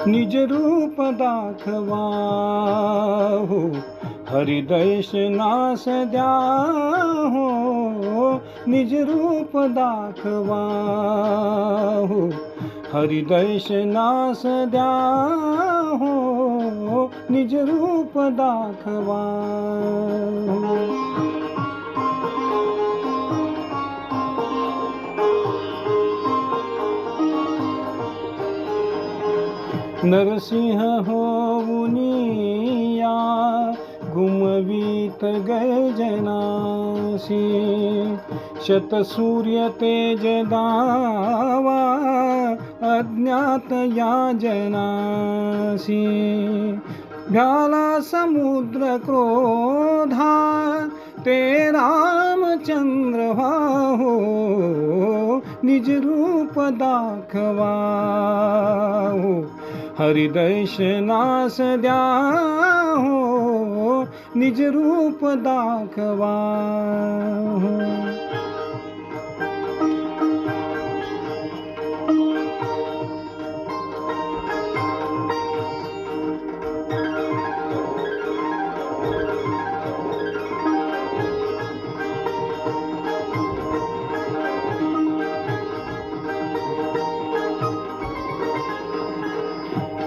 निज रूप दाखवा हो, हरिदर्शनास द्या हो, निज रूप दाखवा हो, हरिदर्शनास द्या हो, निज रूप दाखवा हो. नरसिंह होऊनिया घुमवीत गर्जनासी, शतसूर्य तेज दावा अज्ञात याजनासी. भ्याला समुद्र क्रोधा ते रामचंद्र हो, निज रूप दाखवा हो, हरिदर्शनास द्या हो, निज रूप दाखवा हो.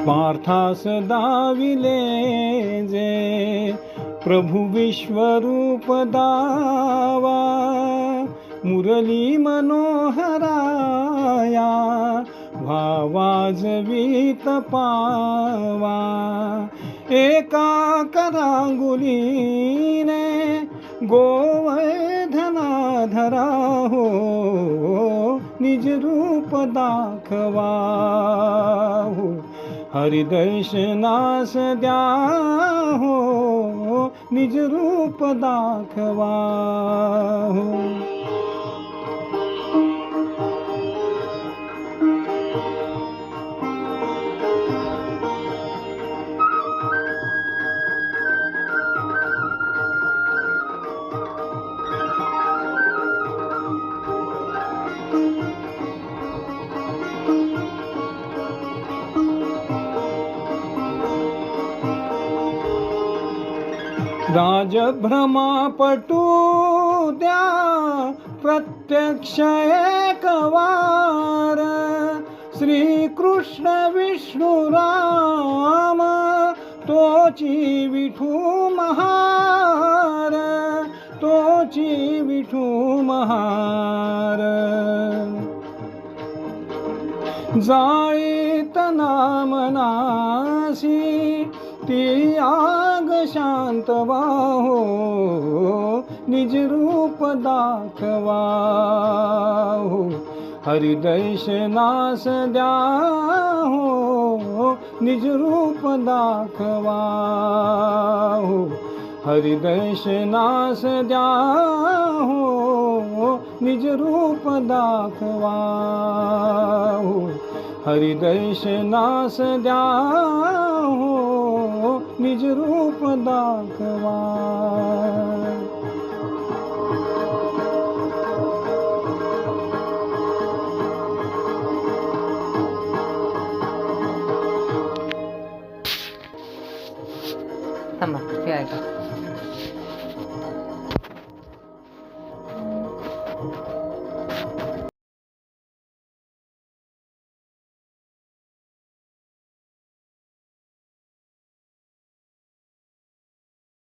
पार्थास दाविले जे प्रभु विश्वरूप दावा, मुरली मनोहराया भावाजवीत पावा. एका करांगुलीने गोवर्धना धरा हो, निज रूप दाखवा हो, हरिदर्शनास द्या हो, निज रूप दाखवा हो. राजभ्रमापटू द्या प्रत्यक्ष एकवार, श्रीकृष्ण विष्णु राम तोची विठू महार, तोची विठू महार. जाळीत नामनासी ती आग शांतवा हो, निज रूप दाखवा हो, हरिदर्शनास द्या हो, निज रूप दाखवा हो, हरिदर्शनास द्या हो, निज रूप दाखवा हो, हरिदर्शनास द्या हो, निज रूप दाखवा. थांबा हे ऐका.